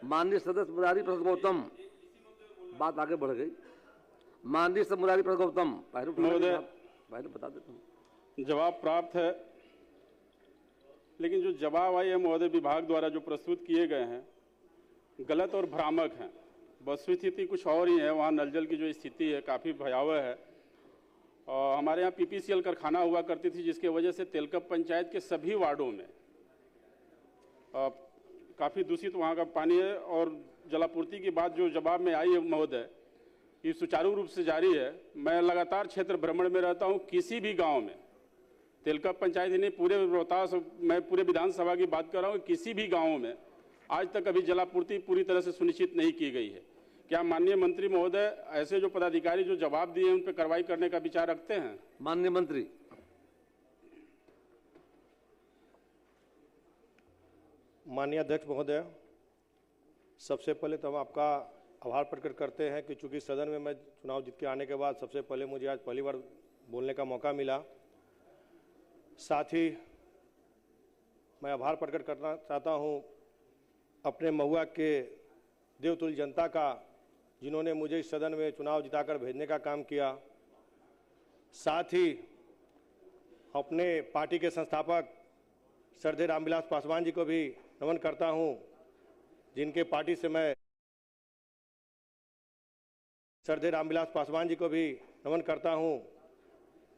माननीय सदस्य मुरारी प्रसाद गौतम, बात आगे बढ़ गई। माननीय सदस्य मुरारी प्रसाद गौतम, पहले बता देता हूँ। जवाब प्राप्त है, लेकिन जो जवाब आए हैं महोदय विभाग द्वारा जो प्रस्तुत किए गए हैं गलत और भ्रामक हैं। वस्तुस्थिति कुछ और ही है। वहाँ नल जल की जो स्थिति है काफ़ी भयावह है। और हमारे यहाँ पीपीसीएल कारखाना हुआ करती थी, जिसके वजह से तेलकप पंचायत के सभी वार्डों में काफ़ी दूषित वहाँ का पानी है। और जलापूर्ति की बात जो जवाब में आई है महोदय, ये सुचारू रूप से जारी है। मैं लगातार क्षेत्र भ्रमण में रहता हूँ। किसी भी गांव में, तेलकप पंचायत ही नहीं, पूरे रोहतास, मैं पूरे विधानसभा की बात कर रहा हूँ, किसी भी गाँव में आज तक अभी जलापूर्ति पूरी तरह से सुनिश्चित नहीं की गई है। क्या माननीय मंत्री महोदय ऐसे जो पदाधिकारी जो जवाब दिए उन पर कार्रवाई करने का विचार रखते हैं? माननीय मंत्री। माननीय अध्यक्ष महोदय, सबसे पहले तो हम आपका आभार प्रकट करते हैं कि चूंकि सदन में मैं चुनाव जीत के आने के बाद सबसे पहले मुझे आज पहली बार बोलने का मौका मिला। साथ ही मैं आभार प्रकट करना चाहता हूं अपने महुआ के देवतुल्य जनता का, जिन्होंने मुझे इस सदन में चुनाव जिताकर भेजने का काम किया। साथ ही अपने पार्टी के संस्थापक श्रद्धेय रामविलास पासवान जी को भी नमन करता हूं, जिनके पार्टी से मैं श्रद्धेय रामविलास पासवान जी को भी नमन करता हूं,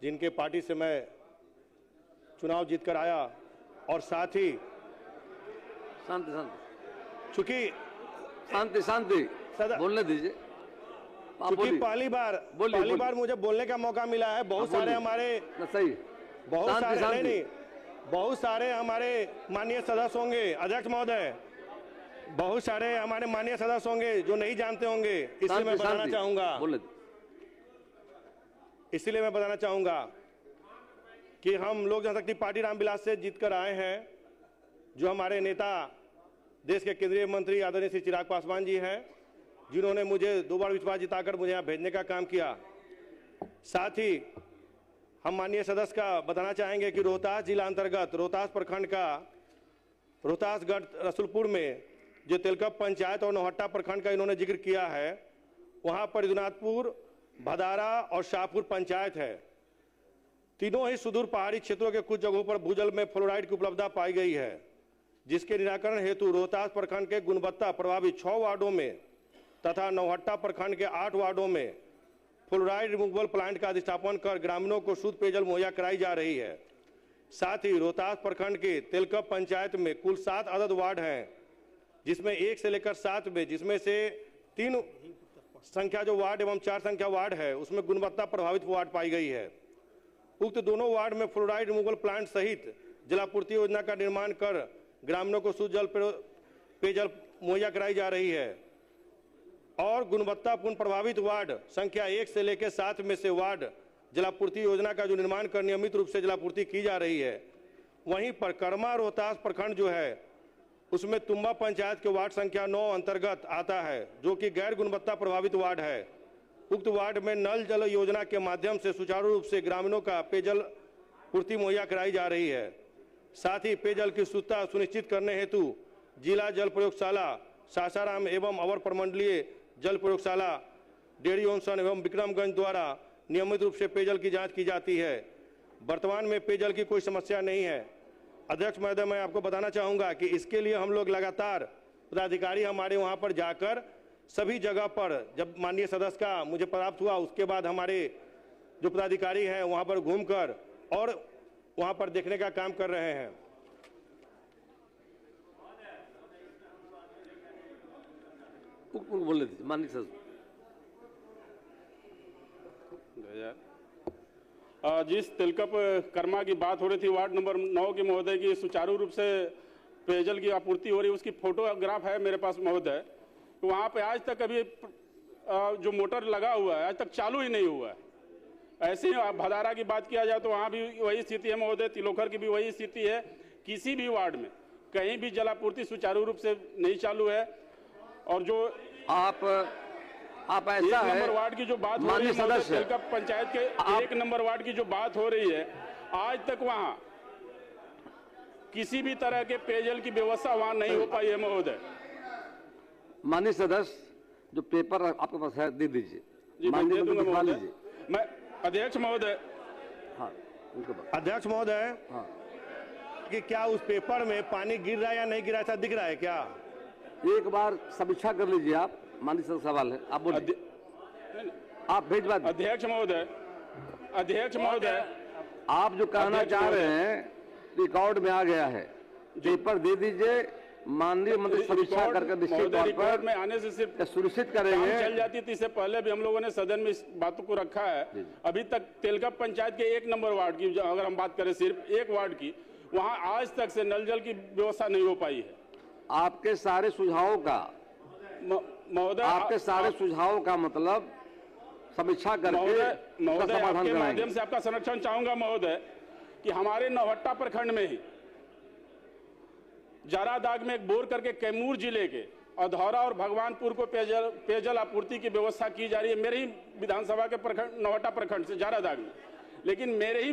जिनके पार्टी से मैं चुनाव जीतकर आया। और साथ ही शांति शांति, चूंकि शांति शांति, बोलने दीजिए। चूंकि पहली बार मुझे बोलने का मौका मिला है। बहुत सारे हमारे सही, बहुत सारे हमारे माननीय सदस्य होंगे, अध्यक्ष महोदय, बहुत सारे हमारे माननीय सदस्य होंगे जो नहीं जानते होंगे, इसलिए मैं बताना चाहूंगा कि हम लोक जनशक्ति पार्टी रामविलास से जीतकर आए हैं। जो हमारे नेता देश के केंद्रीय मंत्री आदरणीय श्री चिराग पासवान जी हैं, जिन्होंने मुझे 2 बार विश्वास जिताकर मुझे यहाँ भेजने का काम किया। साथ ही हम माननीय सदस्य का बताना चाहेंगे कि रोहतास जिला अंतर्गत रोहतास प्रखंड का रोहतासगढ़ रसुलपुर में जो तेलकप पंचायत और नौहट्टा प्रखंड का इन्होंने जिक्र किया है, वहाँ पर रघुनाथपुर, भदारा और शाहपुर पंचायत है। तीनों ही सुदूर पहाड़ी क्षेत्रों के कुछ जगहों पर भूजल में फ्लोराइड की उपलब्धता पाई गई है, जिसके निराकरण हेतु रोहतास प्रखंड के गुणवत्ता प्रभावित 6 वार्डों में तथा नौहट्टा प्रखंड के 8 वार्डों में फ्लोराइड रिमूवल प्लांट का अधिष्ठापन कर ग्रामीणों को शुद्ध पेयजल मुहैया कराई जा रही है। साथ ही रोहतास प्रखंड के तेलकप पंचायत में कुल 7 अदद वार्ड हैं, जिसमें 1 से लेकर 7 में, जिसमें से 3 संख्या जो वार्ड एवं 4 संख्या वार्ड है उसमें गुणवत्ता प्रभावित वार्ड पाई गई है। उक्त दोनों वार्ड में फ्लोराइड रिमूवल प्लांट सहित जलापूर्ति योजना का निर्माण कर ग्रामीणों को शुद्ध जल पेयजल मुहैया कराई जा रही है। और गुणवत्तापूर्ण प्रभावित वार्ड संख्या 1 से लेकर 7 में से वार्ड जलापूर्ति योजना का जो निर्माण कर नियमित रूप से जलापूर्ति की जा रही है। वहीं पर कर्मा रोहतास प्रखंड जो है उसमें तुम्बा पंचायत के वार्ड संख्या 9 अंतर्गत आता है, जो कि गैर गुणवत्ता प्रभावित वार्ड है। उक्त वार्ड में नल जल योजना के माध्यम से सुचारू रूप से ग्रामीणों का पेयजल पूर्ति मुहैया कराई जा रही है। साथ ही पेयजल की शुद्धता सुनिश्चित करने हेतु जिला जल प्रयोगशाला सासाराम एवं अवर प्रमंडलीय जल प्रयोगशाला डेढ़ी ओंसन एवं विक्रमगंज द्वारा नियमित रूप से पेयजल की जांच की जाती है। वर्तमान में पेयजल की कोई समस्या नहीं है। अध्यक्ष महोदय, मैं आपको बताना चाहूँगा कि इसके लिए हम लोग लगातार पदाधिकारी हमारे वहाँ पर जाकर सभी जगह पर, जब माननीय सदस्य का मुझे प्राप्त हुआ उसके बाद हमारे जो पदाधिकारी हैं वहाँ पर घूमकर और वहाँ पर देखने का काम कर रहे हैं। बोल दीजिए माननीय सदस्य। जिस तेलकप कर्मा की बात हो रही थी वार्ड नंबर 9 के महोदय की सुचारू रूप से पेयजल की आपूर्ति हो रही है, उसकी फोटोग्राफ है मेरे पास महोदय। तो वहाँ पे आज तक अभी जो मोटर लगा हुआ है आज तक चालू ही नहीं हुआ है। ऐसे ही भदारा की बात किया जाए तो वहाँ भी वही स्थिति है महोदय, तिलोखर की भी वही स्थिति है। किसी भी वार्ड में कहीं भी जलापूर्ति सुचारू रूप से नहीं चालू है। और जो आप ऐसा है, नंबर वार्ड की जो बात हो रही है तेलकप पंचायत के 1 नंबर वार्ड की जो बात हो रही है, आज तक वहाँ किसी भी तरह के पेयजल की व्यवस्था वहाँ नहीं हो पाई है महोदय। माननीय सदस्य, जो पेपर आपके पास है दे दीजिए। जी, मैं माननीय दे मंत्री दूंगा दिखा महोदय। लीजिए। मैं अध्यक्ष महोदय, हाँ, उनके बाद। अध्यक्ष महोदय, हाँ, कि क्या उस पेपर में पानी गिर रहा है या नहीं गिर रहा है, ऐसा दिख रहा है क्या? एक बार समीक्षा कर लीजिए आप। माननीय सदस्य सवाल है, आप बोलिए। आप भेजवा दीजिए। अध्यक्ष महोदय, अध्यक्ष महोदय, आप जो कहना अध्यक्ष चाह रहे महोदय। हैं रिकॉर्ड में आ गया है, पेपर दे दीजिए। माननीय मंत्री समीक्षा करके निश्चित महोदय, तौर रिकॉर्ड पर में आने से सिर्फ सुनिश्चित काम करेंगे। चल जाती थी। इससे पहले भी हम लोगों ने सदन में इस बातों को रखा है। अभी तक तेलकप पंचायत के 1 नंबर वार्ड की अगर हम बात करें, सिर्फ एक वार्ड की, वहां आज तक से नल जल की व्यवस्था नहीं हो पाई है। आपके सारे सुझावों का महोदय, आपके सारे सुझावों का मतलब समीक्षा करके महोदय, उसका समाधान आपके कराएंगे। माध्यम से आपका संरक्षण चाहूंगा महोदय कि हमारे नौहट्टा प्रखंड में ही जारादाग में एक बोर करके कैमूर जिले के अधौरा और भगवानपुर को पेयजल आपूर्ति की व्यवस्था की जा रही है, मेरे ही विधानसभा के प्रखंड नौहट्टा प्रखंड से जारादाग में। लेकिन मेरे ही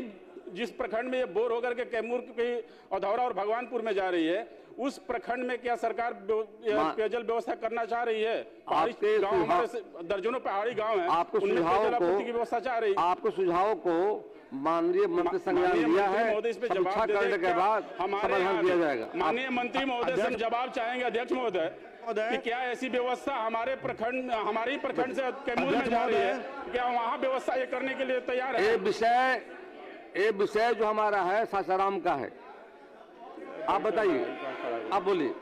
जिस प्रखंड में ये बोर होकर के कैमूर की अधौरा और भगवानपुर में जा रही है, उस प्रखंड में क्या सरकार पेयजल व्यवस्था करना चाह रही है? पहाड़ी गांव, हमारे दर्जनों पहाड़ी गांव हैं, आपको उनमें पेयजल आपूर्ति की व्यवस्था चाह रही है। आपको सुझाव को माननीय मंत्री संज्ञान लिया है, समीक्षा करने के बाद समाधान दिया जाएगा। माननीय मंत्री महोदय से हम जवाब चाहेंगे अध्यक्ष महोदय कि क्या ऐसी व्यवस्था हमारे प्रखंड, हमारे ही प्रखंड से कैमूर में जा रही है, क्या वहाँ व्यवस्था ये करने के लिए तैयार है? ये विषय जो हमारा है सासाराम का है। आप बताइए, आप बोलिए।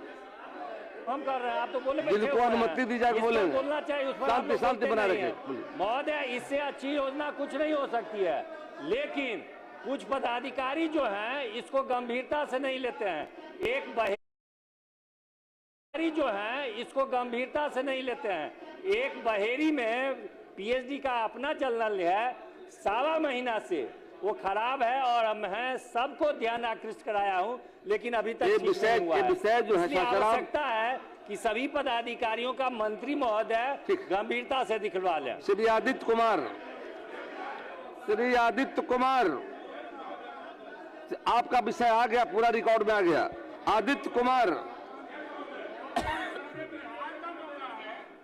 हम कर रहे हैं, आप तो बोले जिनको अनुमति दी जाए बोले, बोलना चाहिए, उस पर आप शांति लोग शांति बोलते बनाए नहीं रखें। हैं। महोदय, इससे अच्छी योजना कुछ नहीं हो सकती है, लेकिन कुछ पदाधिकारी जो हैं इसको गंभीरता से नहीं लेते हैं। एक बहेरी जो है इसको गंभीरता से नहीं लेते हैं। एक बहेरी में पीएचडी का अपना जल नल है, 1.25 महीना से वो खराब है और मैं सबको ध्यान आकृष्ट कराया हूं, लेकिन अभी तक ठीक नहीं हुआ है। विषय जो है इसलिए आवश्यकता है कि सभी पदाधिकारियों का मंत्री महोदय गंभीरता से दिखवा लें। श्री आदित्य कुमार, आपका विषय आ गया, पूरा रिकॉर्ड में आ गया। आदित्य कुमार,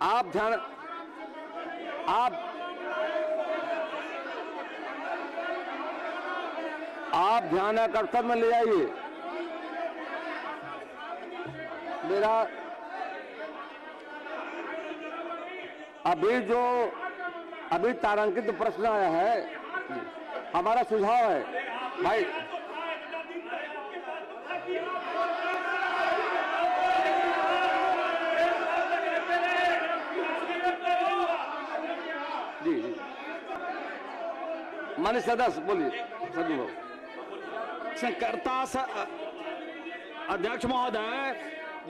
आप ध्यान आकर्षण में ले आइए। मेरा अभी तारांकित प्रश्न आया है, हमारा सुझाव है भाई। जी जी, माननीय सदस्य बोलिए। सदु अध्यक्ष महोदय,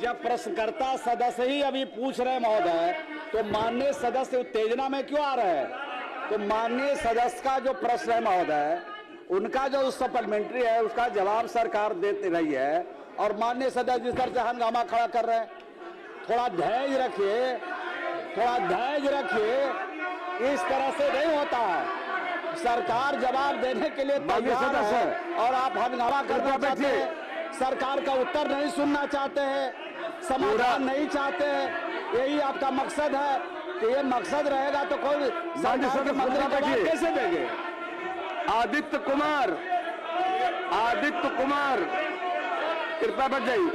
जब प्रश्नकर्ता सदस्य ही अभी पूछ रहे महोदय, तो माननीय सदस्य उत्तेजना में क्यों आ रहे हैं? तो माननीय सदस्य का जो प्रश्न है महोदय, उनका जो सप्लीमेंट्री है उसका जवाब सरकार देती रही है, और माननीय सदस्य जिस तरह से हंगामा खड़ा कर रहे हैं, थोड़ा धैर्य रखिए, थोड़ा धैर्य रखिए। इस तरह से नहीं होता है। सरकार जवाब देने के लिए तैयार है और आप हंगामा करना चाहते हैं, सरकार का उत्तर नहीं सुनना चाहते हैं, समाधान नहीं चाहते हैं। यही आपका मकसद है कि ये मकसद रहेगा तो कोई सरकार के मंत्री जवाब कैसे देंगे? आदित्य कुमार, कृपया बैठ जाइए।